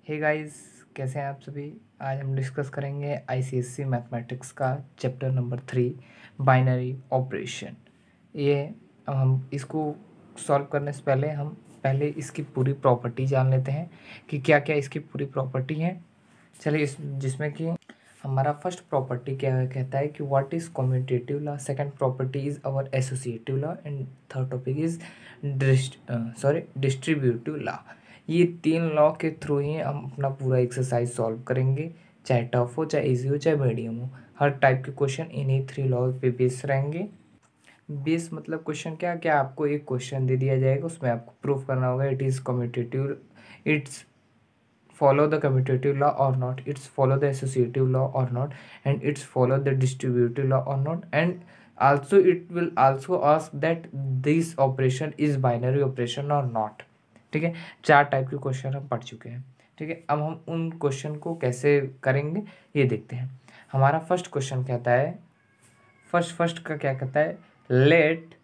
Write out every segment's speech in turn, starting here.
Hey guys, कैसे हैं आप सभी। आज हम डिस्कस करेंगे आईसीएससी मैथमेटिक्स का चैप्टर नंबर 3 बाइनरी ऑपरेशन। ये अब हम इसको सॉल्व करने से पहले हम पहले इसकी पूरी प्रॉपर्टी जान लेते हैं कि क्या क्या इसकी पूरी प्रॉपर्टी है। चलिए जिसमें कि हमारा फर्स्ट प्रॉपर्टी क्या कहता है कि what is commutative law, second property is our associative law and third topic is distributive law. ये तीन लॉ के थ्रू ही हम अपना पूरा एक्सरसाइज सॉल्व करेंगे, चाहे टफ हो, चाहे इजी हो, चाहे मीडियम हो। हर टाइप के क्वेश्चन इन्हीं थ्री लॉ पे बेस रहेंगे। बेस मतलब क्वेश्चन क्या आपको एक क्वेश्चन दे दिया जाएगा, उसमें आपको प्रूफ करना होगा it is commutative, it's follow the commutative law or not, it's follow the associative law or not, and it's follow the distributive law or not, and also it will also ask that this operation is binary operation or not। ठीक है, चार type के question हम पढ़ चुके हैं। ठीक है, अब हम उन क्वेश्चन को कैसे करेंगे ये देखते हैं। हमारा फर्स्ट क्वेश्चन कहता है, फर्स्ट का क्या कहता है, लेट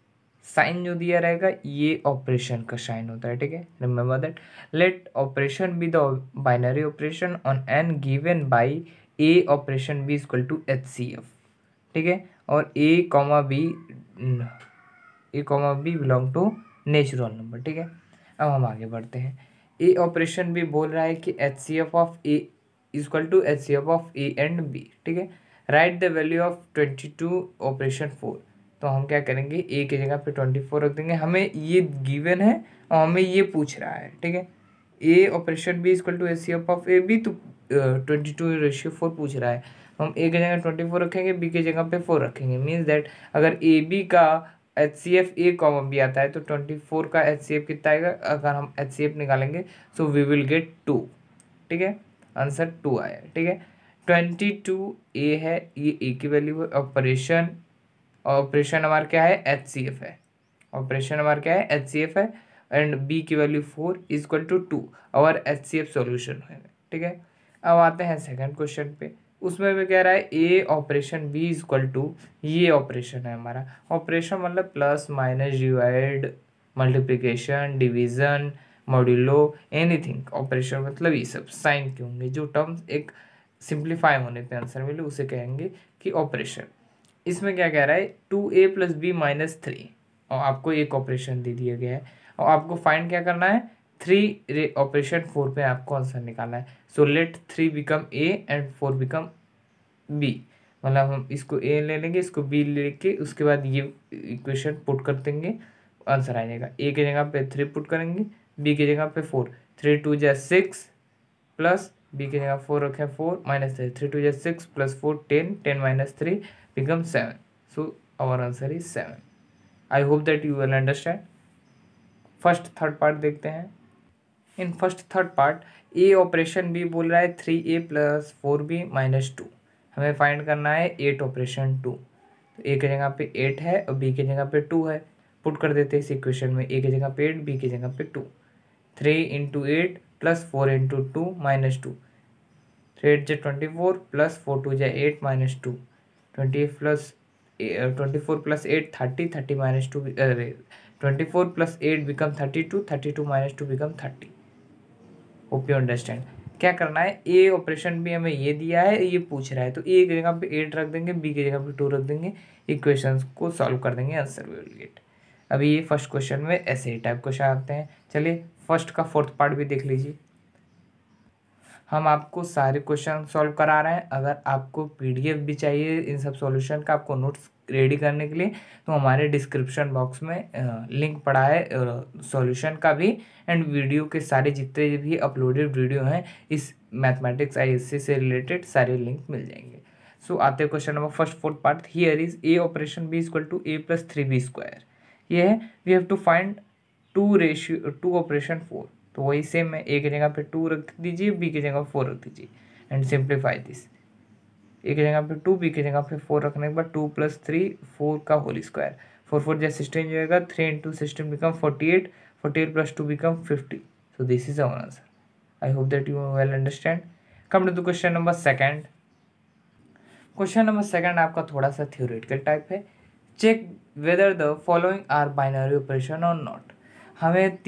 साइन जो दिया रहेगा ये ऑपरेशन का साइन होता है। ठीक है, remember that let operation be the binary operation on N given by A operation B equal to HCF। ठीक है, और A comma B belong to natural number. ठीक है, अब हम आगे बढ़ते हैं। ए ऑपरेशन भी बोल रहा है कि HCF of a equal to HCF of a and b. ठीक है, right the value of 22 operation 4। तो हम क्या करेंगे, ए की जगह पे 24 रख देंगे। हमें ये गिवन है और हमें ये पूछ रहा है। ठीक है, A operation B equal to HCF of A B, तो 22:4 पूछ रहा है। हम ए की जगह 24 रखेंगे, बी की जगह पे 4 रखेंगे। मीन्स दैट अगर ए बी का HCF ए कॉमा बी आता है तो 24 का HCF कितना आएगा, अगर हम HCF निकालेंगे सो वी विल गेट 2। ठीक है, आंसर 2 आया। ठीक है, 22 ए है, ये ए की वैल्यू है। ऑपरेशन हमारा क्या है, HCF है। ऑपरेशन हमारा क्या है, HCF है, एंड बी की वैल्यू 4 इक्वल टू 2 और HCF सॉल्यूशन है। ठीक है, अब आते हैं सेकंड क्वेश्चन पे। उसमें भी कह रहा है A operation B equal to, ये ऑपरेशन है हमारा। ऑपरेशन मतलब plus minus divide multiplication division modulo anything. Operation मतलब ये सब साइन के होंगे, जो टर्म्स एक सिंप्लीफाई होने पे आंसर मिले उसे कहेंगे कि ऑपरेशन। इसमें क्या कह रहा है, 2a प्लस बी माइनस 3, और आपको एक ऑपरेशन दे दिया गया है और आपको फाइंड क्या करना है, 3 ऑपरेशन 4 पे आपको आंसर निकालना है। So let 3 become a and 4 become b। मतलब हम इसको a ले लेंगे, इसको b लेके उसके बाद ये इक्वेशन पुट कर देंगे, आंसर आ जाएगा। a की जगह पे 3 पुट करेंगे, b की जगह पे 4, 3 2 जा 6 प्लस b की जगह 4 रखें 4 माइनस 3, 3 2 जा 6 plus 4 10, 10 minus 3 become 7. So our answer is 7. I hope that you will understand. First third part देखते हैं। In first third part a operation b बोल रहा है 3a प्लस 4b माइनस 2। हमें फाइंड करना है 8 ऑपरेशन 2। तो ए की जगह पे 8 है और बी की जगह पे 2 है। पुट कर देते हैं इस इक्वेशन में, ए की जगह पे 8, बी की जगह पे 2। 3 इंटू 8 प्लस 4 इंटू 2 माइनस 2, 3 8 जा 24 प्लस 4 2 जा 8 minus 2, 28 plus 24 plus 8 30, 30 minus 2, 24 plus 8 become 32, 32 minus 2 become 30। Hope you understand. क्या करना है, ए ऑपरेशन भी हमें ये दिया है, ये पूछ रहा है, तो ए की जगह पे 8 रख देंगे, बी की जगह पे 2 रख देंगे, इक्वेशंस को सॉल्व कर देंगे, आंसर वी विल गेट। अभी ये फर्स्ट क्वेश्चन में ऐसे ही टाइप क्वेश्चन आते हैं। चलिए फर्स्ट का फोर्थ पार्ट भी देख लीजिए। हम आपको सारे क्वेश्चन सॉल्व करा रहे हैं। अगर आपको PDF भी चाहिए इन सब सॉल्यूशन का, आपको नोट्स रेडी करने के लिए, तो हमारे डिस्क्रिप्शन बॉक्स में लिंक पड़ा है सॉल्यूशन का भी, एंड वीडियो के सारे जितने भी अपलोडेड वीडियो हैं इस मैथमेटिक्स ISC से रिलेटेड सारे लिंक मिल जाएंगे। सो आते हैं question number first fourth part. Here is a operation B equal to a plus 3b square. ये है, we have to find 2 operation 4। तो वही सेम है, ए की जगह पे 2 रख दीजिए, बी की जगह 4 रख दीजिए, एंड सिंप्लीफाई दिस। ए की जगह पे 2, बी की जगह पे 4 रखने के बाद 2 प्लस 3 4 का होल स्क्वायर, 4 4 जा 16 जाएगा, 3 into 16 become 48, 48 plus 2 become 50। So this is our answer. I hope that you well understand. Come to the question number second. Question number second आपका थोड़ा सा थ्योरेटिकल टाइप है। Check whether the following are binary operation और not. हमें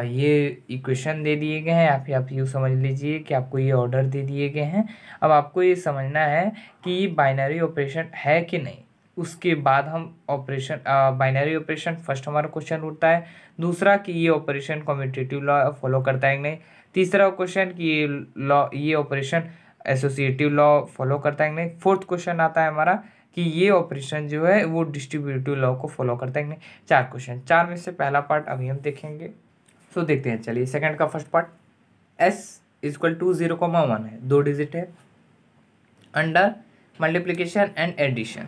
ये equation दे दिए गए हैं, या फिर आप यूँ समझ लीजिए कि आपको ये ऑर्डर दे दिए गए हैं। अब आपको ये समझना है कि ये बाइनरी ऑपरेशन है कि नहीं। उसके बाद हम ऑपरेशन बाइनरी ऑपरेशन फर्स्ट हमारा क्वेश्चन उठता है। दूसरा कि ये ऑपरेशन कम्यूटेटिव लॉ फॉलो करता है कि नहीं। तीसरा क्वेश्चन कि ये ऑपरेशन एसोसिएटिव लॉ फॉलो करता है कि नहीं। फोर्थ क्वेश्चन आता है हमारा कि ये ऑपरेशन जो है वो डिस्ट्रीब्यूटिव लॉ को फॉलो करता है कि नहीं। 4 क्वेश्चन, 4 में से पहला पार्ट अभी हम देखेंगे। सो देखते हैं, चलिए सेकंड का first part. s equal to 0,1 है, 2 डिजिट है। अंडर मल्टीप्लिकेशन एंड एडिशन,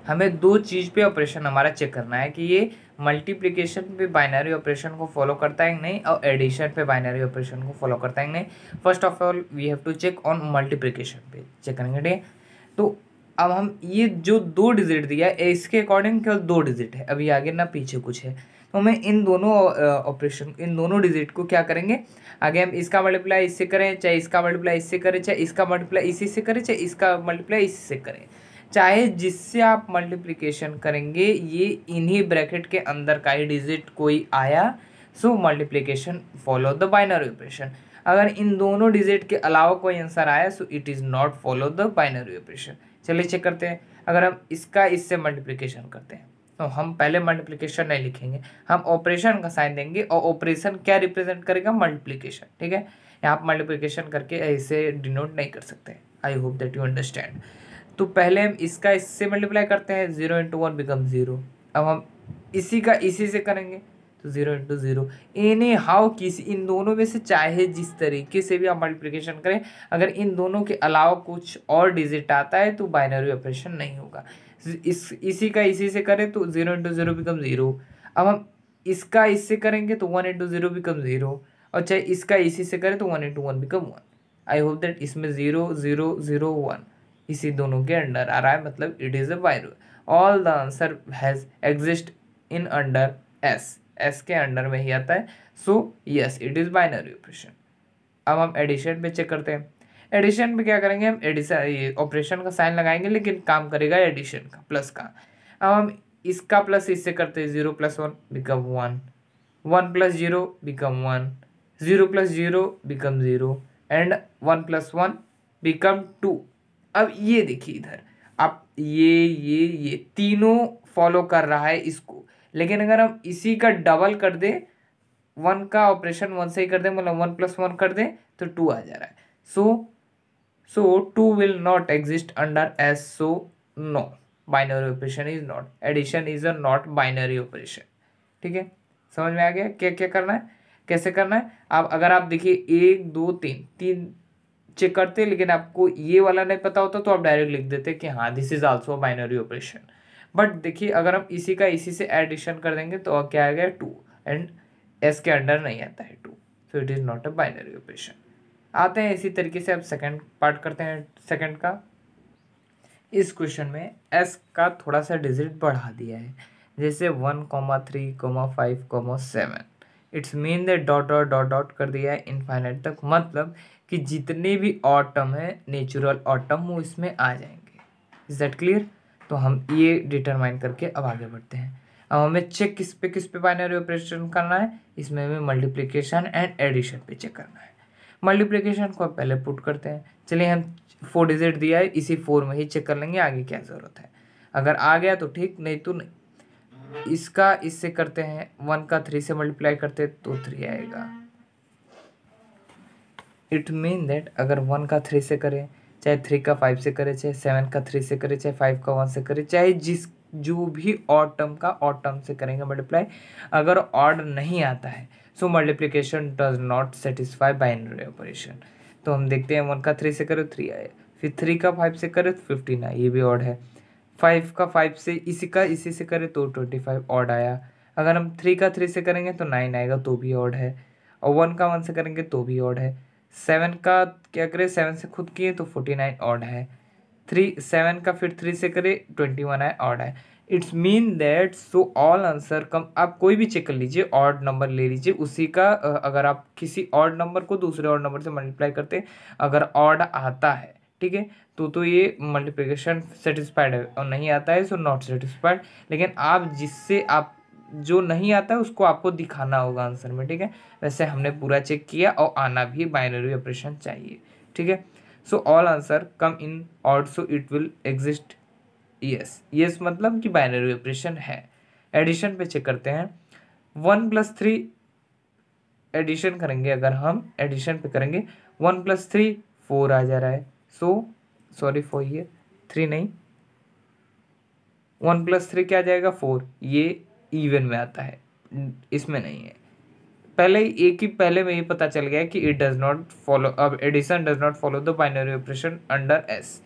हमें दो चीज़ पे ऑपरेशन हमारा चेक करना है कि ये मल्टीप्लिकेशन पे बाइनरी ऑपरेशन को फॉलो करता है कि नहीं, और एडिशन पे बाइनरी ऑपरेशन को फॉलो करता है कि नहीं। First of all we have to check on multiplication पे चेक करेंगे, ठीक है। तो अब हम ये जो 2 डिजिट दिया है इसके अकॉर्डिंग केवल 2 डिजिट है, अभी आगे ना पीछे कुछ है। तो हमें इन दोनों ऑपरेशन, इन दोनों डिजिट को क्या करेंगे, आगे हम इसका मल्टीप्लाई इससे करें, चाहे इसका मल्टीप्लाई इससे करें, चाहे इसका मल्टीप्लाई इसी से करें, चाहे इसका मल्टीप्लाई इससे करें, चाहे जिससे आप मल्टीप्लिकेशन करेंगे ये इन्हीं ब्रैकेट के अंदर का ही डिजिट कोई आया, so multiplication follow the binary operation. अगर इन दोनों डिजिट के अलावा कोई आंसर आया so it is not follow the binary operation. चलिए चेक करते हैं। अगर हम इसका इससे मल्टीप्लिकेशन करते हैं तो हम पहले मल्टीप्लिकेशन नहीं लिखेंगे, हम ऑपरेशन का साइन देंगे, और ऑपरेशन क्या रिप्रेजेंट करेगा, मल्टीप्लिकेशन, ठीक है। यहाँ आप मल्टीप्लिकेशन करके ऐसे डिनोट नहीं कर सकते। आई होप दैट यू अंडरस्टैंड। तो पहले हम इसका इससे मल्टीप्लाई करते हैं, 0 इंटू 1 बिकम 0। अब हम इसी का इसी से करेंगे तो 0 इंटू 0। एनी हाउ किसी इन दोनों में से चाहे जिस तरीके से भी आप मल्टीप्लिकेशन करें, अगर इन दोनों के अलावा कुछ और डिजिट आता है तो बाइनरी ऑपरेशन नहीं होगा। इसी का इसी से करें तो 0 इंटू 0 बिकम 0। अब हम इसका इससे करेंगे तो 1 इंटू 0 बिकम 0, और चाहे इसका इसी से करें तो 1 into 1 become 1। I hope that इसमें 0 0 0 1 इसी दोनों के अंडर आ रहा है, मतलब it is a binary. All the answer has exist in under S के अंडर में ही आता है। सो yes it is binary operation. अब हम एडिशन पे चेक करते हैं। एडिशन पे क्या करेंगे, हम एडिशन ऑपरेशन का साइन लगाएंगे, लेकिन काम करेगा एडिशन का, प्लस का। अब हम इसका प्लस इससे करते हैं, 0 + 1 become 1, 1 + 0 become 1, 0 + 0 become 0, and 1 + 1 become 2। अब ये देखिए इधर, आप ये तीनों फॉलो कर रहा है इसको, लेकिन अगर हम इसी का डबल कर दें, 1 का ऑपरेशन 1 से ही कर दें, मतलब 1 + 1 कर दें तो 2 आ जा रहा है। So 2 will not exist under S, so no binary operation is not, addition is a not binary operation, ठीक है। समझ में आ गया क्या क्या करना है, कैसे करना है। आप अगर आप देखिए 1 2 3 चेक करते, लेकिन आपको ये वाला नहीं पता होता तो आप डायरेक्ट लिख देते कि हाँ this is also binary operation. But देखिए अगर हम इसी का इसी से एडिशन कर देंगे तो क्या आ गया 2, एंड एस के अंडर नहीं आता है 2, सो it is not a binary operation. आते हैं इसी तरीके से अब सेकंड पार्ट करते हैं सेकंड का। इस क्वेश्चन में एस का थोड़ा सा डिजिट बढ़ा दिया है, जैसे 1, 3, 5, 7। It's mean that dot dot dot dot कर दिया है इनफाइनाइट तक, मतलब कि जितने भी ऑड टर्म है नेचुरल ऑड टर्म वो इसमें आ जाएंगे। Is that clear. तो हम ये डिटरमाइन करके अब आगे बढ़ते हैं। अब हमें चेक किस पे बाइनरी ऑपरेशन करना है, इसमें हमें मल्टीप्लिकेशन एंड एडिशन पे चेक करना है। मल्टीप्लिकेशन को पहले पुट करते हैं। चलिए हम 4 डिजिट दिया है, इसी 4 में ही चेक कर लेंगे, आगे क्या ज़रूरत है। अगर आ गया तो ठीक, नहीं तो नहीं। इसका इससे करते हैं, 1 का 3 से मल्टीप्लाई करते हैं तो 3 आएगा। इट मीन दैट अगर 1 का 3 से करें, चाहे 3 का 5 से करें, चाहे 7 का 3 से करें, चाहे 5 का 1 से करें, चाहे जो भी ऑड टर्म का ऑड टर्म से करेंगे मल्टीप्लाई, अगर ऑड नहीं आता है so multiplication does not satisfy binary operation. तो हम देखते हैं 1 का 3 से करें 3 आए, फिर 3 का 5 से करें तो 15 आए, ये भी ऑड है। 5 का 5 से इसी से करें तो 25 ऑड आया। अगर हम 3 का 3 से करेंगे तो 9 आएगा, तो भी ऑड है। और 1 का 1 से करेंगे तो भी ऑड है। 7 का क्या करें, 7 से खुद किए तो 49 ऑड है। 7 का फिर 3 से करें 21 है, ऑड है। It's mean that so all answer come. आप कोई भी चेक कर लीजिए, ऑड नंबर ले लीजिए, उसी का अगर आप किसी ऑड नंबर को दूसरे ऑड नंबर से मल्टीप्लाई करते हैं, अगर ऑड आता है, ठीक है, तो ये मल्टीप्लिकेशन सेटिस्फाइड है, और नहीं आता है सो नॉट सेटिस्फाइड। लेकिन आप जिससे आप जो नहीं आता है उसको आपको दिखाना होगा आंसर में, ठीक है। वैसे हमने पूरा चेक किया और आना भी बाइनरी ऑपरेशन चाहिए, ठीक है। सो all answer come in odd so it will exist. Yes मतलब कि बाइनरी ऑपरेशन है। एडिशन पे चेक करते हैं। 1+3 एडिशन करेंगे, अगर हम एडिशन पे करेंगे 1+3 4 आ जा रहा है। सॉरी फॉर ये 3 नहीं, 1+3 क्या आ जाएगा 4। ये इवन में आता है, इसमें नहीं है। पहले में ही पता चल गया कि इट डज नॉट फॉलो, अब addition does not follow the binary operation under S.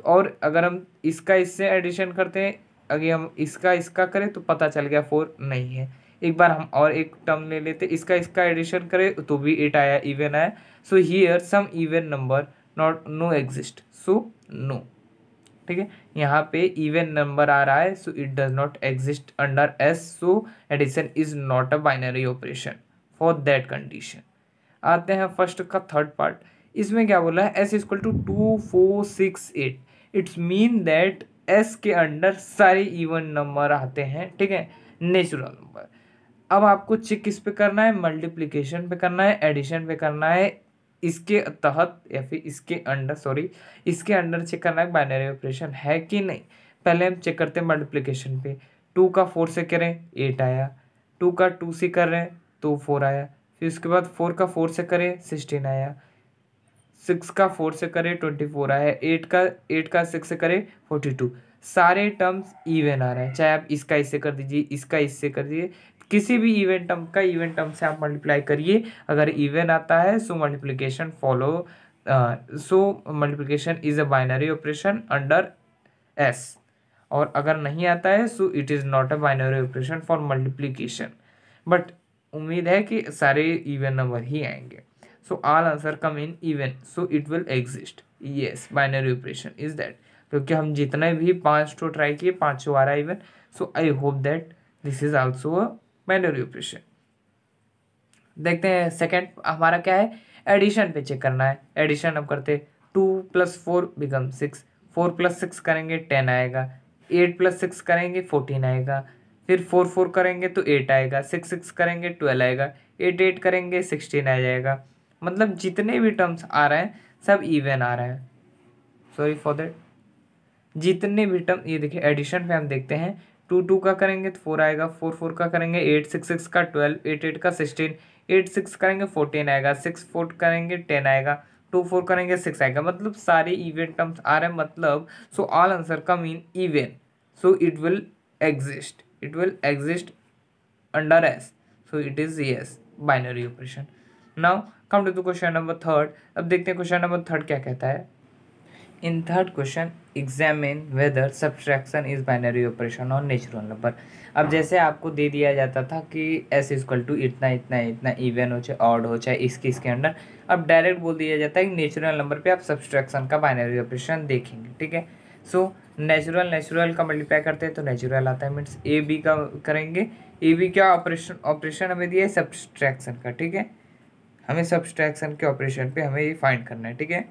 और अगर हम इसका इससे एडिशन करते हैं, अगर हम इसका करें तो पता चल गया 4 नहीं है। एक बार हम और एक टर्म ले लेते, इसका एडिशन करें तो भी 8 आया, इवन आया। So here sum even number not no exist, so no, ठीक है। यहाँ पे इवन नंबर आ रहा है, so it does not exist under S, so addition is not a binary operation for that condition. आते हैं फर्स्ट का थर्ड पार्ट। इसमें क्या बोला है, S equal to 2 4 6 8। It's mean that S के अंडर सारे इवन नंबर आते हैं, ठीक है, नेचुरल नंबर। अब आपको चेक किस पे करना है, मल्टीप्लिकेशन पे करना है, एडिशन पे करना है, इसके तहत या फिर इसके अंडर चेक करना है बाइनरी ऑपरेशन है कि नहीं। पहले हम चेक करते हैं मल्टीप्लिकेशन पे। 2 का 4 से करें 8 आया, 2 का 2 से कर रहे हैं तो 4 आया, फिर उसके बाद 4 का 4 से करें 16 आया, 6 का 4 से करें 24 आया, 8 का 6 से करें 42। सारे टर्म्स इवन आ रहे हैं, चाहे आप इसका इससे कर दीजिए, इसका इससे कर दीजिए, किसी भी इवन टर्म से आप मल्टीप्लाई करिए। अगर इवन आता है so multiplication multiplication is a binary operation under S, और अगर नहीं आता है so it is not a binary operation for multiplication. But उम्मीद है कि सारे इवन नंबर ही आएंगे। So all answer come in even, so it will exist. Yes, binary operation is that, क्योंकि हम जितने भी 5 तो ट्राई किए 5 आ रहा है even. So I hope that this is also a binary operation. देखते हैं सेकेंड हमारा क्या है, एडिशन पे चेक करना है। एडिशन अब करते 2 + 4 बिकम 6, 4 + 6 करेंगे 10 आएगा, 8 + 6 करेंगे 14 आएगा, फिर 4 4 करेंगे तो 8 आएगा, 6 6 करेंगे 12 आएगा, 8 8 करेंगे 16 आ जाएगा। मतलब जितने भी टर्म्स आ रहे हैं सब इवन आ रहे हैं, सॉरी फॉर दैट। जितने भी टर्म, ये देखिए एडिशन पे हम देखते हैं, 2 2 का करेंगे तो 4 आएगा, 4 4 का करेंगे 8, 6 6 का 12, 8 8 का 16, 8 6 करेंगे 14 आएगा, 6 4 करेंगे 10 आएगा, 2 4 करेंगे 6 आएगा। मतलब सारे इवन टर्म्स आ रहे हैं, मतलब so all answer come in even, so it will exist under S, so it is yes binary operation. Now come to the question number third. अब देखते हैं क्वेश्चन नंबर थर्ड क्या कहता है। In third question, examine whether subtraction is binary operation or natural number। अब जैसे आपको दे दिया जाता था कि s इक्वल टू इतना इतना इतना, इवन हो चाहे ऑड हो चाहे इसके अंडर, अब डायरेक्ट बोल दिया जाता है कि नेचुरल नंबर पे आप सब्सट्रैक्शन का बाइनरी ऑपरेशन देखेंगे, ठीक है। सो नेचुरल का मल्टीप्लाई करते हैं तो नेचुरल आता है, मीन्स ए बी का करेंगे। ए बी क्या ऑपरेशन हमें दिया है सब्सट्रैक्शन का, ठीक है। हमें सब्सट्रैक्शन के ऑपरेशन पे हमें ये फाइंड करना है, ठीक है।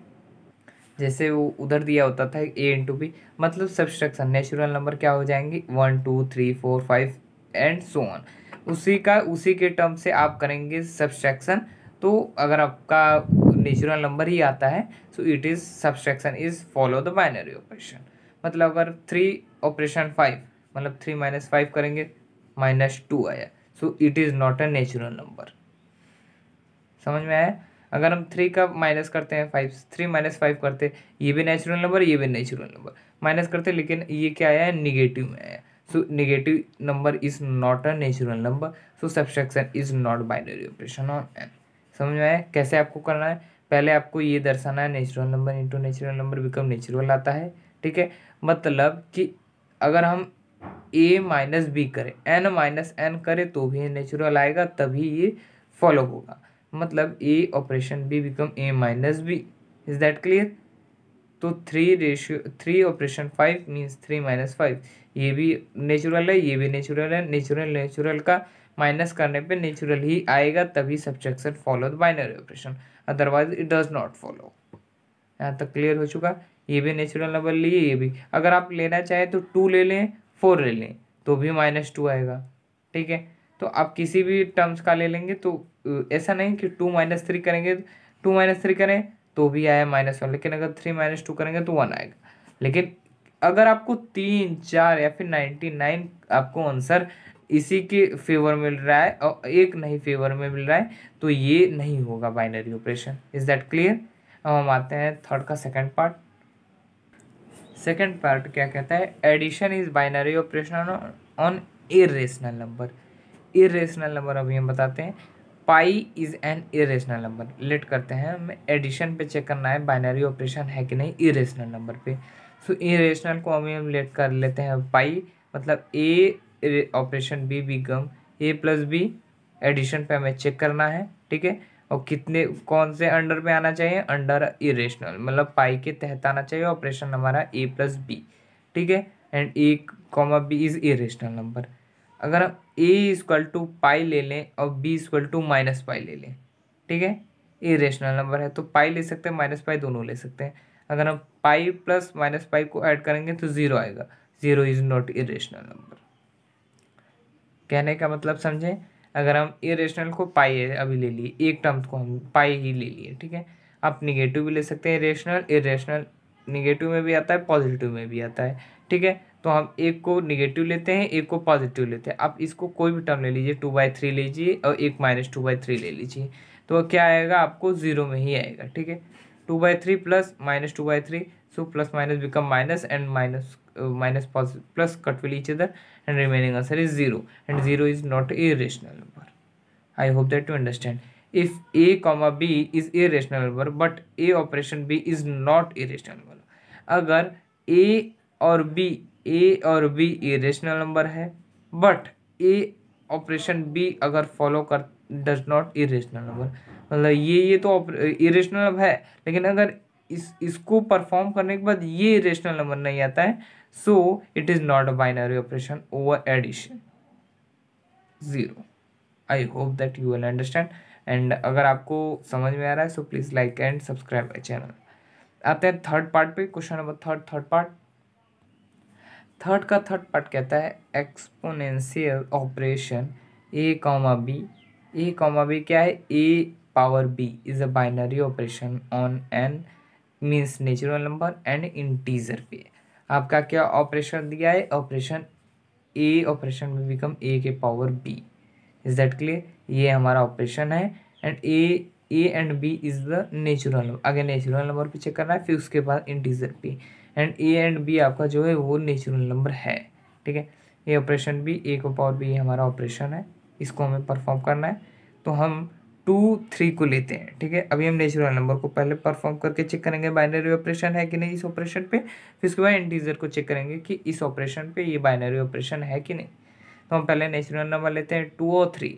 जैसे वो उधर दिया होता था a × b, मतलब सब्सट्रैक्शन नेचुरल नंबर क्या हो जाएंगे 1 2 3 4 5 एंड सो ऑन। उसी के टर्म से आप करेंगे सब्सट्रैक्शन। तो अगर आपका नेचुरल नंबर ही आता है so it is subtraction is follow the binary operation. मतलब अगर 3 ऑपरेशन 5, मतलब 3 - 5 करेंगे -2 आया, so it is not a natural number. समझ में आया। अगर हम 3 का माइनस करते हैं 5, 3 - 5 करते, ये भी नेचुरल नंबर ये भी नेचुरल नंबर, माइनस करते, लेकिन ये क्या आया है निगेटिव में आया। So negative number is not a natural number, so subtraction is not binary operation on N. समझ में आया कैसे आपको करना है। पहले आपको ये दर्शाना है natural number into natural number become natural आता है, ठीक है। मतलब कि अगर हम a - b करें, n - n करें तो भी नेचुरल आएगा, तभी ये फॉलो होगा। मतलब a operation b become a - b, is that clear. तो 3 ऑपरेशन 5 मीन्स 3 - 5, ये भी नेचुरल है ये भी नेचुरल है। नेचुरल का माइनस करने पे नेचुरल ही आएगा, तभी subtraction follow the binary operation, otherwise it does not follow. यहाँ तक क्लियर हो चुका। ये भी नेचुरल नंबर लिए, ये भी। अगर आप लेना चाहें तो 2 ले लें 4 ले लें तो भी -2 आएगा, ठीक है। तो आप किसी भी टर्म्स का ले लेंगे तो ऐसा नहीं कि 2 - 3 करेंगे, 2 - 3 करें तो भी आया -1, लेकिन अगर 3 - 2 करेंगे तो 1 आएगा। लेकिन अगर आपको 3, 4 या फिर 99 आपको आंसर इसी के फेवर मिल रहा है और एक नहीं फेवर में मिल रहा है तो ये नहीं होगा binary operation. Is that clear? अब हम आते हैं थर्ड का सेकंड पार्ट। सेकंड पार्ट क्या कहता है? Addition is binary operation on irrational number. Irrational number अभी हम बताते हैं। Pi is an irrational number. Let करते हैं, हमें एडिशन पे चेक करना है बाइनरी ऑपरेशन है कि नहीं इरेशनल नंबर पे। सो इरेशनल को अभी हम लेट कर लेते हैं पाई, मतलब A operation B become A plus B. Addition पे हमें चेक करना है, ठीक है। और कितने कौन से अंडर पे आना चाहिए? अंडर इरेशनल, मतलब पाई के तहत आना चाहिए ऑपरेशन हमारा ए प्लस बी, ठीक है। And a comma b is irrational number. अगर हम ए इक्वल टू पाई ले लें और b equal to minus pi ले लें, ठीक है, इरेशनल नंबर है तो पाई ले सकते हैं, माइनस पाई दोनों ले सकते हैं। अगर हम पाई प्लस माइनस पाई को ऐड करेंगे तो 0 आएगा। 0 इज नॉट इरेशनल नंबर। कहने का मतलब समझें, अगर हम इरेशनल को पाई अभी ले लिए, एक टर्म को हम पाई ही ले लिए, ठीक है। आप निगेटिव भी ले सकते हैं इरेशनल। इरेशनल निगेटिव में भी आता है, पॉजिटिव में भी आता है, ठीक है। तो हम एक को निगेटिव लेते हैं, एक को पॉजिटिव लेते हैं। आप इसको कोई भी टर्म ले लीजिए, 2/3 लीजिए और एक -2/3 ले लीजिए, तो क्या आएगा? आपको 0 में ही आएगा, ठीक है। 2/3 plus -2/3, so plus minus become minus and minus minus plus cut will each other and remaining answer is 0 and 0 is not a irrational number. I hope that you understand. If a comma b is irrational number but a operation b is not irrational number, अगर a और b irrational number है but a operation b अगर follow कर does not irrational number, मतलब ये तो irrational है, लेकिन अगर इसको परफॉर्म करने के बाद ये इरेशनल नंबर नहीं आता है, so it is not a binary operation over addition 0। I hope that you will understand. And अगर आपको समझ में आ रहा है so please like and subscribe my channel. आते हैं थर्ड पार्ट पे। Question number third part. Third part कहता है exponential operation A comma B क्या है? A power B is a binary operation on N means natural number and integer पे। आपका क्या ऑपरेशन दिया है? ऑपरेशन ए ऑपरेशन में बिकम ए के power B. Is that clear? ये हमारा ऑपरेशन है and a and b is the natural number. आगे नेचुरल नंबर पे चेक करना है, फिर उसके बाद इंटीजर पे। एंड ए एंड बी आपका जो है वो नेचुरल नंबर है, ठीक है। ये ऑपरेशन बी ए को पावर बी हमारा ऑपरेशन है, इसको हमें परफॉर्म करना है। तो हम 2, 3 को लेते हैं, ठीक है। अभी हम नेचुरल नंबर को पहले परफॉर्म करके चेक करेंगे बाइनरी ऑपरेशन है कि नहीं इस ऑपरेशन पे, फिर उसके बाद इंटीजर को चेक करेंगे कि इस ऑपरेशन पे ये बाइनरी ऑपरेशन है कि नहीं। तो हम पहले नेचुरल नंबर लेते हैं 2 और 3।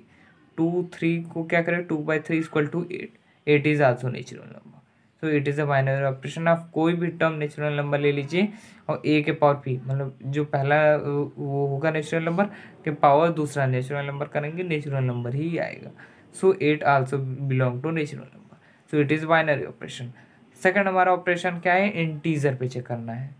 2, 3 को क्या करें? 2/3 equal to 8। 8 is also natural number, so it is a binary operation. आप कोई भी टर्म नेचुरल नंबर ले लीजिए और ए के पावर पी, मतलब जो पहला वो होगा नेचुरल नंबर के पावर दूसरा नेचुरल नंबर करेंगे, नेचुरल नंबर ही आएगा। So 8 also belong to natural number, so it is binary operation. Second हमारा ऑपरेशन क्या है? इंटीजर पे चेक करना है।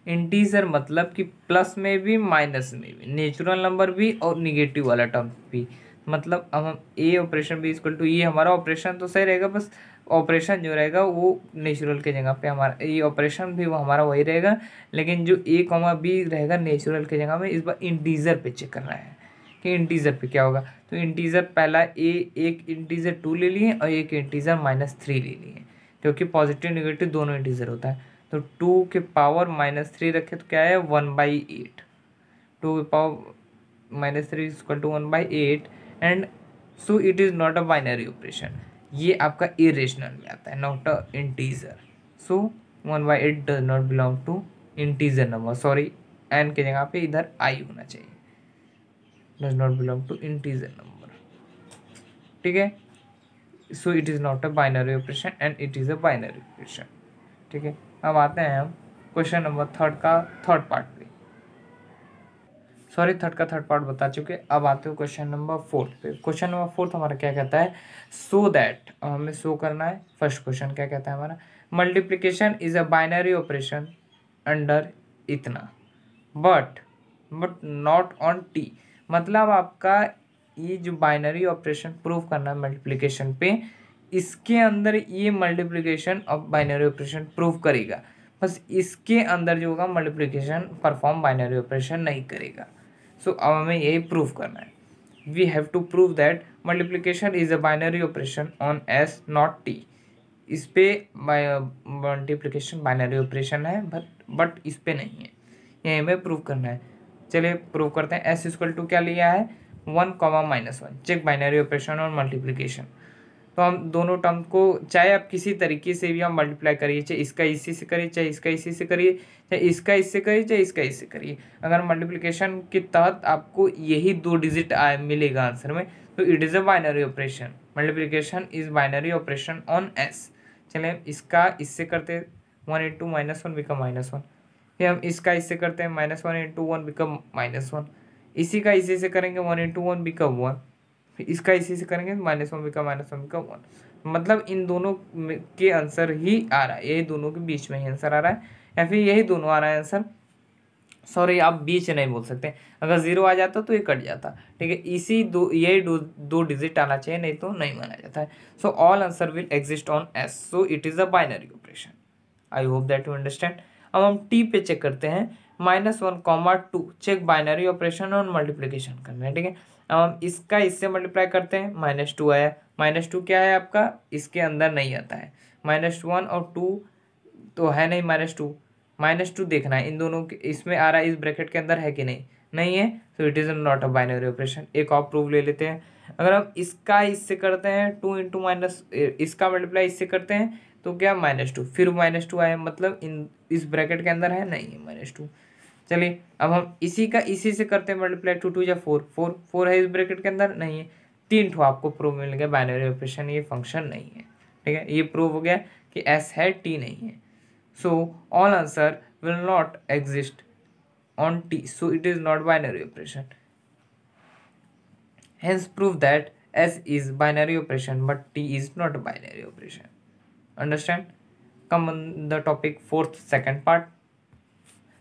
इंटीजर मतलब कि प्लस में भी माइनस में भी, नेचुरल नंबर भी और निगेटिव वाला टर्म भी। मतलब हम ए ऑपरेशन भी इक्वल टू, ये हमारा ऑपरेशन तो सही रहेगा, बस ऑपरेशन जो रहेगा वो नेचुरल के जगह पे हमारा ये ऑपरेशन भी वो हमारा वही रहेगा, लेकिन जो ए कॉमा बी रहेगा नेचुरल के जगह में। इस बार इंटीजर पे चेक करना है कि इंटीजर पे क्या होगा। तो इंटीजर पहला एक इंटीजर 2 ले लिए और एक इंटीजर -3 ले लिए, क्योंकि पॉजिटिव निगेटिव दोनों इंटीजर होता है। तो 2 के पावर -3 रखे तो क्या है? 1/8। 2 के power -3 equal to 1/8 and so it is not a binary operation. ये आपका इरेशनल में आता है, not a integer. So 1/8 does not belong to integer number, sorry n के जगह पे इधर आई होना चाहिए, does not belong to integer number, ठीक है। So it is not a binary operation and it is a binary operation, ठीक है। अब आते हैं हम क्वेश्चन नंबर थर्ड पार्ट पे। सॉरी थर्ड पार्ट बता चुके। अब आते हो क्वेश्चन नंबर 4 पे। क्वेश्चन नंबर 4 हमारा क्या कहता है? सो दैट, हमें शो करना है। फर्स्ट क्वेश्चन क्या कहता है हमारा? Multiplication is a binary operation under इतना बट नॉट ऑन टी। मतलब आपका ये जो बाइनरी ऑपरेशन प्रूव करना है मल्टीप्लिकेशन पे, इसके अंदर ये multiplication of binary operation prove करेगा, बस इसके अंदर जो होगा मल्टीप्लिकेशन परफॉर्म बाइनरी ऑपरेशन नहीं करेगा। सो अब हमें यही प्रूव करना है। We have to prove that multiplication is a binary operation on S not T. इस पे मल्टीप्लिकेशन बाइनरी ऑपरेशन है बट इस पे नहीं है, ये हमें प्रूव करना है। चलिए प्रूव करते हैं। एस इक्वल टू क्या लिया है 1,-1, चेक बाइनरी ऑपरेशन और मल्टीप्लिकेशन। तो हम दोनों टर्म को चाहे आप किसी तरीके से भी हम मल्टीप्लाई करिए, चाहे इसका इसी से करिए, चाहे इसका इसी से करिए, चाहे इसका इससे करिए, चाहे इसका इससे करिए, अगर मल्टीप्लिकेशन के तहत आपको यही 2 डिजिट मिलेगा आंसर में, तो it is a binary operation. Multiplication is binary operation on S. चलिए इसका इससे करते 1 इंटू -1 बिकम -1, फिर हम इसका इससे करते हैं -1 इंटू 1 बिकम -1, इसी का इसी से करेंगे 1 इंटू 1 बिकम 1, फिर इसका इसी से करेंगे -1 बिकम -1। मतलब इन दोनों के आंसर ही आ रहा है, यही दोनों के बीच में ही आंसर आ रहा है, या फिर यही दोनों आ रहा है आंसर। सॉरी आप बीच नहीं बोल सकते, अगर 0 आ जाता तो ये कट जाता, ठीक है। इसी यही दो डिजिट आना चाहिए, नहीं तो नहीं माना जाता है। सो all answer will exist on S, so it is a binary operation. I hope that you understand. अब हम टी पे चेक करते हैं, -1,2 चेक बाइनरी ऑपरेशन और मल्टीप्लिकेशन करना है, ठीक है। अब हम इसका इससे मल्टीप्लाई करते हैं, -2 आया, -2 क्या है आपका, इसके अंदर नहीं आता है, -1 और 2 तो है नहीं, -2 देखना है इन दोनों के, इसमें आ रहा है इस ब्रैकेट के अंदर है कि नहीं, नहीं है, तो it is not a binary operation. एक और प्रूफ ले लेते हैं, अगर हम इसका इससे करते हैं 2 इंटू माइनस, इसका मल्टीप्लाई इससे करते हैं तो क्या -2, फिर -2 आया, मतलब इन इस ब्रैकेट के अंदर है नहीं है -2। चलिए अब हम इसी का इसी से करते हैं मल्टीप्लाई, 2 2 या 4 है इस ब्रैकेट के अंदर, नहीं है। 3 ठो आपको प्रूफ मिल गया, बाइनरी ऑपरेशन ये फंक्शन नहीं है, ठीक है। ये प्रूव हो गया कि एस है टी नहीं है। So all answer will not exist on T. So it is not binary operation. Hence prove that S is binary operation but T is not a binary operation. Understand? Come on the topic fourth second part.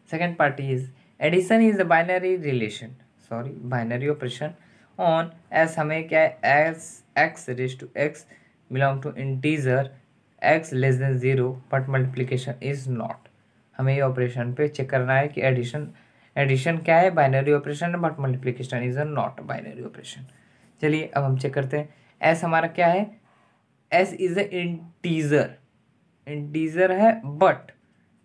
Second part is addition is a binary relation. Sorry, binary operation on S हमें क्या है, as x raised to x belong to integer x less than 0 but multiplication is not. हमें ये operation पे check करना है कि addition क्या है, बाइनरी ऑपरेशन है, but multiplication is not binary operation. चलिए अब हम चेक करते हैं। एस हमारा क्या है, एस इज ए इंटीजर है, बट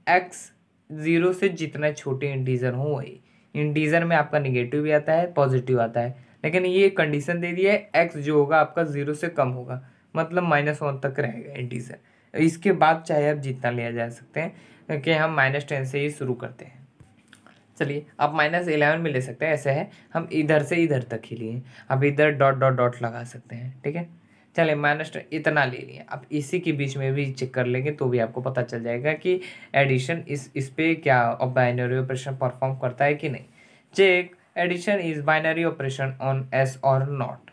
एक्स 0 से जितना छोटे इंटीजर हो वही। इंटीजर में आपका निगेटिव भी आता है, पॉजिटिव आता है, लेकिन ये कंडीशन दे दी है एक्स जो होगा आपका 0 से कम होगा, मतलब -1 तक रहेगा इंटीजर। इसके बाद चाहे आप जितना लिया जा सकते हैं, क्योंकि हम -10 से ही शुरू करते हैं। चलिए आप -11 में ले सकते हैं, ऐसे है हम इधर से इधर तक ही लिए, अब इधर डॉट डॉट डॉट लगा सकते हैं, ठीक है। चलिए -10 इतना ले लिए, आप इसी के बीच में भी चेक कर लेंगे तो भी आपको पता चल जाएगा कि एडिशन इस पे क्या बाइनरी ऑपरेशन परफॉर्म करता है कि नहीं। Check addition is binary operation on S और नॉट।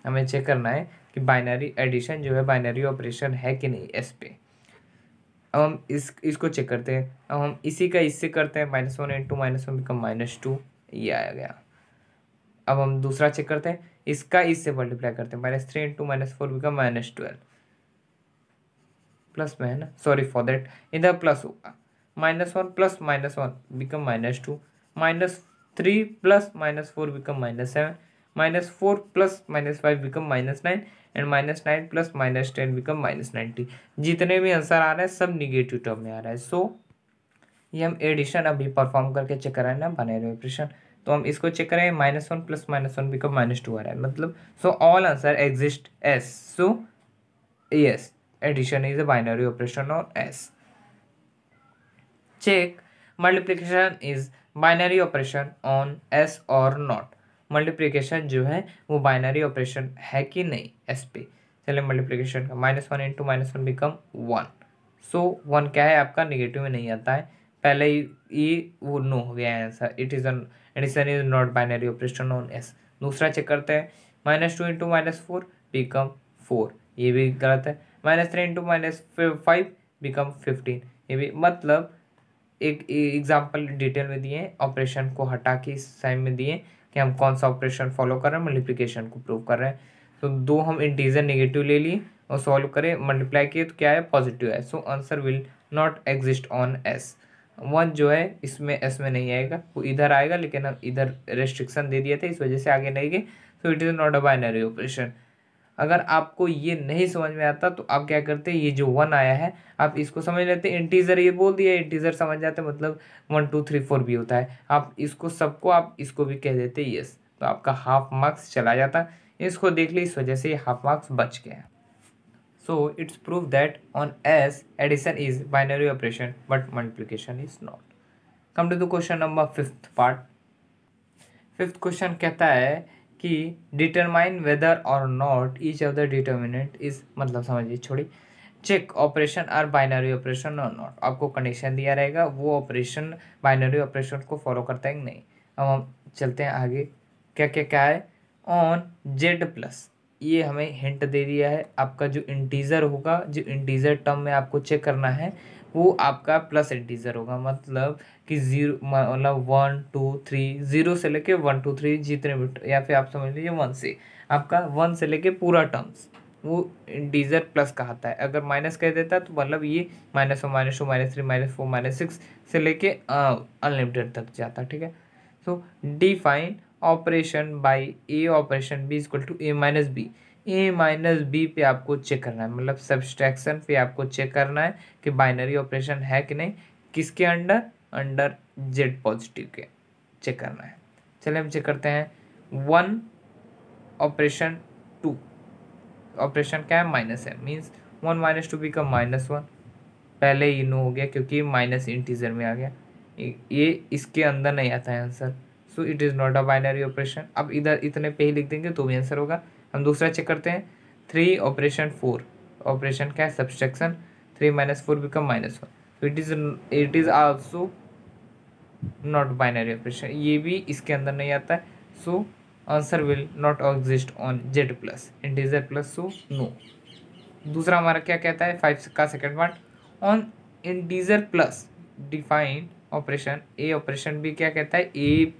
हमें चेक करना है कि बाइनरी एडिशन जो है बाइनरी ऑपरेशन है कि नहीं एस पे। अब हम इसको चेक करते हैं, अब हम इसी का इससे करते हैं, -1 इंटू -1 बिकम -2, ये आया गया। अब हम दूसरा चेक करते हैं, इसका इससे मल्टीप्लाई करते हैं, -3 इंटू -4 बिकम -12, प्लस में है ना, सॉरी फॉर दैट, इधर प्लस होगा, -1 plus -1 become -2, -3 plus -4 become -7, -4 plus -5 become -9 and -9 plus -10 become -90। जितने भी आंसर आ रहे हैं सब निगेटिव टर्म में आ रहा है। सो ये हम एडिशन अभी परफॉर्म करके चेक करा है ना बाइनरी ऑपरेशन, तो हम इसको चेक करें, -1 प्लस -1 बिकम -2 आ रहा है, मतलब so all answer exist S, so yes addition is a binary operation on S. Check multiplication is binary operation on S और नॉट। मल्टीप्लिकेशन जो है वो बाइनरी ऑपरेशन है कि नहीं एस पे। चलिए मल्टीप्लिकेशन का, -1 इंटू -1 बिकम 1, सो 1 क्या है आपका, निगेटिव में नहीं आता है, पहले ही ये वो नो हो गया है answer, it is an addition is not binary operation on S. दूसरा चेक करते हैं, -2 इंटू -4 बिकम 4, ये भी गलत है, -3 इंटू -5 बिकम 15, ये भी, मतलब एक एग्जाम्पल डिटेल में दिए, ऑपरेशन को हटा के इस साइड में दिए, कि हम कौन सा ऑपरेशन फॉलो कर रहे हैं, मल्टीप्लिकेशन को प्रूव कर रहे हैं। तो दो हम इंटीजर नेगेटिव ले लिए और सॉल्व करें, मल्टीप्लाई किए तो क्या है, पॉजिटिव है। So answer will not exist on S. 1 जो है इसमें एस में नहीं आएगा, वो इधर आएगा, लेकिन हम इधर रेस्ट्रिक्शन दे दिए थे, इस वजह से आगे नहीं गए। सो it is not a binary operation. अगर आपको ये नहीं समझ में आता तो आप क्या करते हैं, ये जो 1 आया है आप इसको समझ लेते, इंटीजर ये बोल दिया, इंटीजर समझ जाते, मतलब 1 2 3 4 भी होता है। आप इसको सबको आप इसको भी कह देते यस, तो आपका हाफ मार्क्स चला जाता। इसको देख ली, इस वजह से हाफ मार्क्स बच गया। So it's prove that on S addition is binary operation but multiplication is not. Come to the question number 5th part. 5th question कहता है कि डिटरमाइन वेदर और not each of the determinant is, मतलब समझिए छोड़ी, check operation are binary operation और not. आपको condition दिया रहेगा, वो ऑपरेशन बाइनरी ऑपरेशन को फॉलो करता है कि नहीं। अब हम चलते हैं आगे, क्या क्या क्या है। ऑन जेड प्लस, ये हमें हिंट दे दिया है, आपका जो इंटीजर होगा, जो इंटीजर टर्म में आपको चेक करना है वो आपका प्लस इंटीजर होगा, मतलब कि 0, मतलब 1 2 3, 0 से लेके 1 2 3 जितने भी, या फिर आप समझ लीजिए 1 से, आपका 1 से लेके पूरा टर्म्स वो इंटीजर प्लस कहता है। अगर माइनस कह देता तो मतलब ये -1 -2 -3 -4 -6 से लेके अनलिमिटेड तक जाता, ठीक है। So define operation by A operation B equal to a minus b. A minus b पे आपको चेक करना है, मतलब सब्सट्रैक्शन पे आपको चेक करना है कि बाइनरी ऑपरेशन है कि नहीं, किसके अंडर, अंडर जेड पॉजिटिव के चेक करना है। चलिए हम चेक करते हैं। 1 ऑपरेशन 2, ऑपरेशन क्या है, माइनस है, मीन्स 1 - 2 बिकम -1। पहले ही नो हो गया क्योंकि माइनस इंटीजर में आ गया, ये इसके अंदर नहीं आता है answer. So it is not a binary operation. अब इधर इतने पे ही लिख देंगे तो भी आंसर होगा। हम दूसरा चेक करते हैं। 3 ऑपरेशन 4, ऑपरेशन क्या है, सब्सट्रैक्शन। 3 - 4 बिकम -1। तो it is also not binary operation, ये भी इसके अंदर नहीं आता है। So answer will not exist on Z plus, integer plus, so no. दूसरा हमारा क्या कहता है, 5 का second part. On integer plus define operation a operation b, क्या कहता है, ए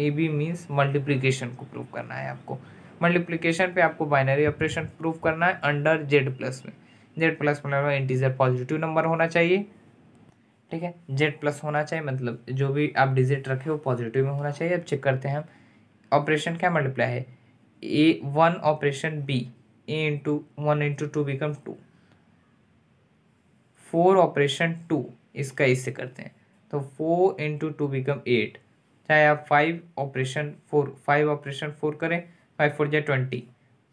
बी मीन्स मल्टीप्लिकेशन को प्रूव करना है आपको। मल्टीप्लिकेशन पे आपको बाइनरी ऑपरेशन प्रूव करना है अंडर जेड प्लस में। जेड प्लस मतलब इंटीजर पॉजिटिव नंबर होना चाहिए, ठीक है। जेड प्लस होना चाहिए, मतलब जो भी आप डिजिट रखे वो पॉजिटिव में होना चाहिए। अब चेक करते हैं हम, ऑपरेशन क्या मल्टीप्लाई है, ए 1 ऑपरेशन बी, ए इंटू 1 इंटू 2 बिकम 2। 4 ऑपरेशन 2, इसका इससे करते हैं तो 4 इंटू 2 बिकम 8। चाहे आप 5 ऑपरेशन 4 करें, 5 4 जा 20,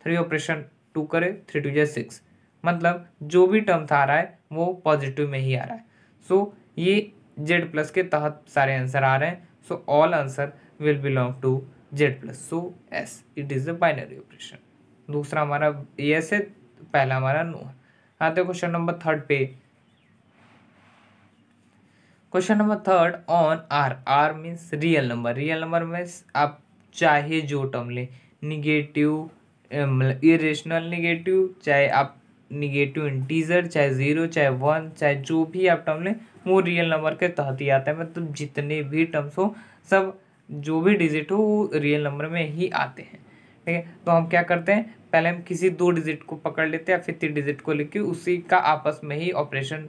3 ऑपरेशन 2 करें, 3 2 जा 6, मतलब जो भी टर्म था आ रहा है वो पॉजिटिव में ही आ रहा है। सो ये जेड प्लस के तहत सारे आंसर आ रहे हैं। So all answer will belong to Z plus, so yes it is a binary operation. दूसरा हमारा एस है, पहला हमारा नो है। आते हैं क्वेश्चन नंबर 3 पे। Question number 3 on R. R means real number. Real number में आप चाहे जो टर्म लें, निगेटिव, इरेशनल निगेटिव, चाहे आप निगेटिव इंटीजर, चाहे 0, चाहे 1, चाहे जो भी आप टर्म लें वो रियल नंबर के तहत ही आता है। मतलब जितने भी टर्म्स हो, सब जो भी डिजिट हो वो रियल नंबर में ही आते हैं, ठीक है। तो हम क्या करते हैं, पहले हम किसी 2 डिजिट को पकड़ लेते हैं या फिर 3 डिजिट को लेके उसी का आपस में ही ऑपरेशन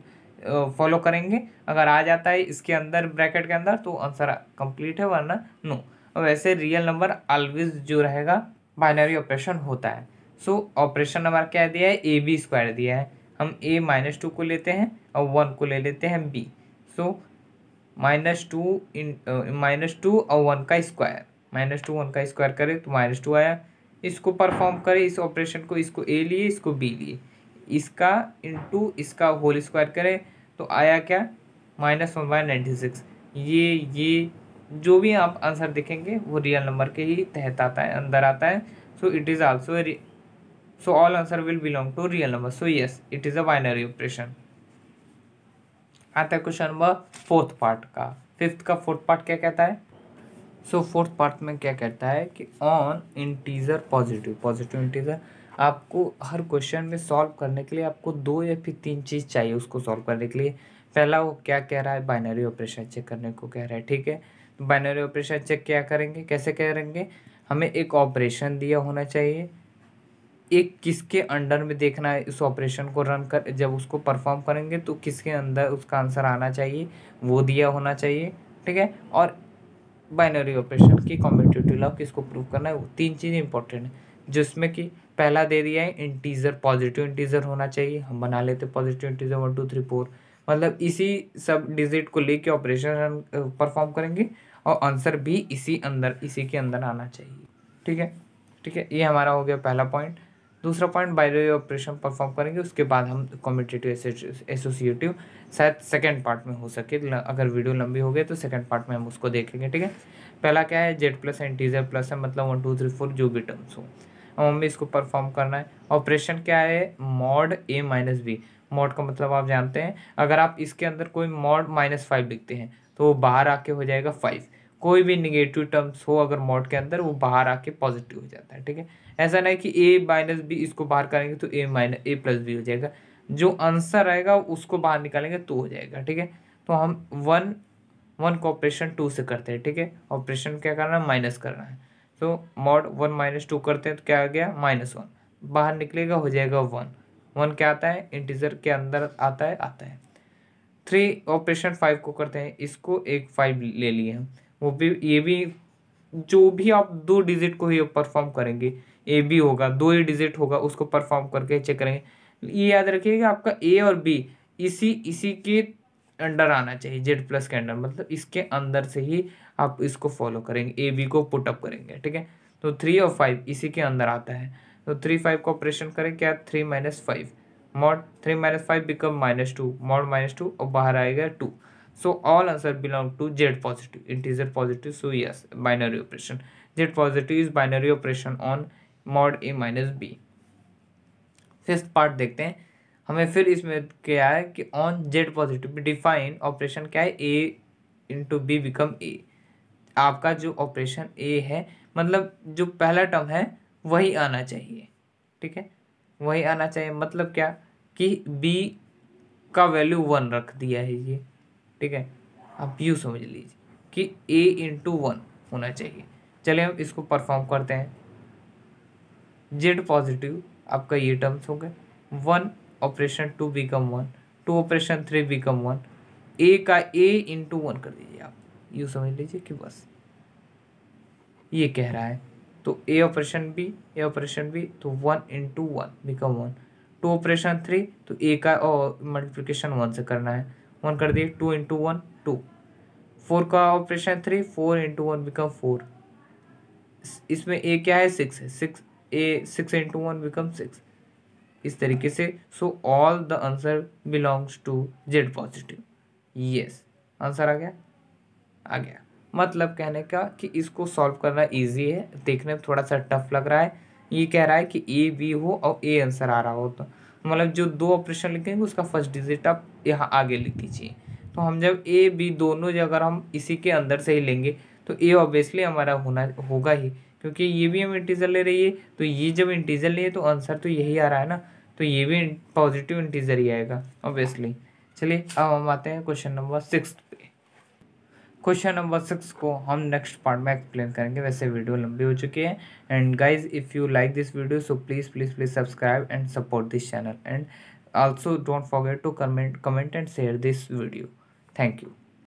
फॉलो करेंगे। अगर आ जाता है इसके अंदर ब्रैकेट के अंदर तो आंसर कंप्लीट है, वरना नो। और वैसे रियल नंबर ऑलवेज जो रहेगा बाइनरी ऑपरेशन होता है। सो ऑपरेशन नंबर क्या दिया है, ए बी स्क्वायर दिया है। हम a -2 को लेते हैं और 1 को ले लेते हैं b। सो -2 और 1 का स्क्वायर, -2 1 का स्क्वायर करें तो -2 आया। इसको परफॉर्म करें, इस ऑपरेशन को, इसको a लिए, इसको b लिए, इसका इंटू इसका होल स्क्वायर करें तो आया क्या, -1/96। ये जो भी आप आंसर देखेंगे वो रियल नंबर के ही तहत आता है, अंदर आता है। So it is also, so all answer will belong to real number. So yes it is a binary operation. आता है क्वेश्चन नंबर 4th पार्ट का। 5th का 4th पार्ट क्या कहता है। सो 4th पार्ट में क्या कहता है कि ऑन इंटीजर पॉजिटिव इंटीजर, आपको हर क्वेश्चन में सॉल्व करने के लिए आपको 2 या फिर 3 चीज़ चाहिए उसको सॉल्व करने के लिए। पहला वो क्या कह रहा है, बाइनरी ऑपरेशन चेक करने को कह रहा है, ठीक है। तो बाइनरी ऑपरेशन चेक क्या करेंगे, कैसे करेंगे, हमें एक ऑपरेशन दिया होना चाहिए, एक किसके अंडर में देखना है इस ऑपरेशन को रन कर, जब उसको परफॉर्म करेंगे तो किसके अंदर उसका आंसर आना चाहिए वो दिया होना चाहिए, ठीक है। और बाइनरी ऑपरेशन की कम्यूटेटिव लॉ किसको प्रूव करना है, वो तीन चीज़ें इंपॉर्टेंट है, जिसमें कि पहला दे दिया है इंटीजर, पॉजिटिव इंटीजर होना चाहिए, हम बना लेते पॉजिटिव इंटीजर 1 2 3 4, मतलब इसी सब डिजिट को लेके ऑपरेशन परफॉर्म करेंगे और आंसर भी इसी के अंदर आना चाहिए, ठीक है। ठीक है, ये हमारा हो गया पहला पॉइंट। दूसरा पॉइंट बाइनरी ऑपरेशन परफॉर्म करेंगे, उसके बाद हम कम्यूटेटिव एसोसिएटिव शायद सेकंड पार्ट में हो सके, अगर वीडियो लंबी हो गई तो सेकंड पार्ट में हम उसको देखेंगे, ठीक है। पहला क्या है, जेड प्लस इंटीजर प्लस है, मतलब 1 2 3 4 जो भी टर्म्स हो, अब हमें इसको परफॉर्म करना है। ऑपरेशन क्या है, मॉड ए माइनस बी, मॉड का मतलब आप जानते हैं, अगर आप इसके अंदर कोई मॉड -5 लिखते हैं तो वो बाहर आके हो जाएगा 5, कोई भी निगेटिव टर्म्स हो अगर मॉड के अंदर, वो बाहर आके पॉजिटिव हो जाता है, ठीक है। ऐसा नहीं कि ए माइनस बी, इसको बाहर करेंगे तो ए प्लस बी हो जाएगा, जो आंसर आएगा उसको बाहर निकालेंगे तो हो जाएगा, ठीक है। तो हम वन को ऑपरेशन 2 से करते हैं, ठीक है। ऑपरेशन क्या करना है, माइनस करना है, तो मॉड 1 - 2 करते हैं तो क्या आ गया, -1, बाहर निकलेगा हो जाएगा 1, 1 क्या आता है, इंटीजर के अंदर आता है। 3 ऑपरेशन 5 को करते हैं, इसको एक 5 ले लिए हम, वो भी ये भी जो भी आप 2 डिजिट को ही परफॉर्म करेंगे, ए बी होगा 2 ही डिजिट होगा, उसको परफॉर्म करके चेक करेंगे। ये याद रखिएगा आपका ए और बी इसी के अंडर आना चाहिए, जेड प्लस के अंडर, मतलब इसके अंदर से ही आप इसको फॉलो करेंगे, ए बी को पुटअप करेंगे, ठीक है। तो 3 और 5 इसी के अंदर आता है, तो 3 5 को ऑपरेशन करें, क्या 3 - 5, मॉड 3 - 5 बिकम -2, मॉड -2 और बाहर आएगा 2, so all answer belong to z positive, integer positive, so yes, binary operation, z positive is binary operation on mod a minus b। Fifth part देखते हैं, हमें फिर इसमें क्या है कि on Z positive define operation क्या है, ए इंटू बी बिकम ए, आपका जो ऑपरेशन ए है मतलब जो पहला टर्म है वही आना चाहिए, ठीक है, वही आना चाहिए, मतलब क्या कि बी का वैल्यू 1 रख दिया है ये, ठीक है। आप यूँ समझ लीजिए कि a इंटू 1 होना चाहिए। चलिए हम इसको परफॉर्म करते हैं, जेड पॉजिटिव आपका ये टर्म्स हो गए, 1 ऑपरेशन 2 बिकम 1, 2 ऑपरेशन 3 बिकम 1, ए का a इंटू 1 कर दीजिए, आप यूँ समझ लीजिए कि बस ये कह रहा है, तो ए ऑपरेशन बी तो 1 इंटू 1 बिकम 1, 2 ऑपरेशन 3 तो ए का और मल्टीप्लिकेशन 1 से करना है, 1 कर दिए, 2 इंटू 1 2, 4 का ऑपरेशन 3, 4 इंटू 1 बिकम 4, इसमें ए क्या है 6 है, 6 इंटू 1 बिकम 6, इस तरीके से। So all the answer belongs to Z positive, yes answer आ गया। मतलब कहने का कि इसको सॉल्व करना इजी है, देखने में थोड़ा सा टफ लग रहा है, ये कह रहा है कि ए बी हो और ए आंसर आ रहा हो, तो मतलब जो 2 ऑपरेशन लिखेंगे उसका फर्स्ट डिजिट आप यहाँ आगे लिख दीजिए, तो हम जब ए बी दोनों जगह अगर हम इसी के अंदर से ही लेंगे तो ए ऑब्वियसली हमारा होगा ही, क्योंकि ये भी हम इंटीजर ले रही है, तो ये जब इंटीजर लिए तो आंसर तो यही आ रहा है ना, तो ये भी पॉजिटिव इंटीजर ही आएगा ऑब्वियसली। चलिए अब हम आते हैं क्वेश्चन नंबर 6 पे। क्वेश्चन नंबर 6 को हम नेक्स्ट पार्ट में एक्सप्लेन करेंगे, वैसे वीडियो लंबी हो चुकी है। And guys if you like this video so please subscribe and support this channel, and also don't forget to comment and share this video. Thank you.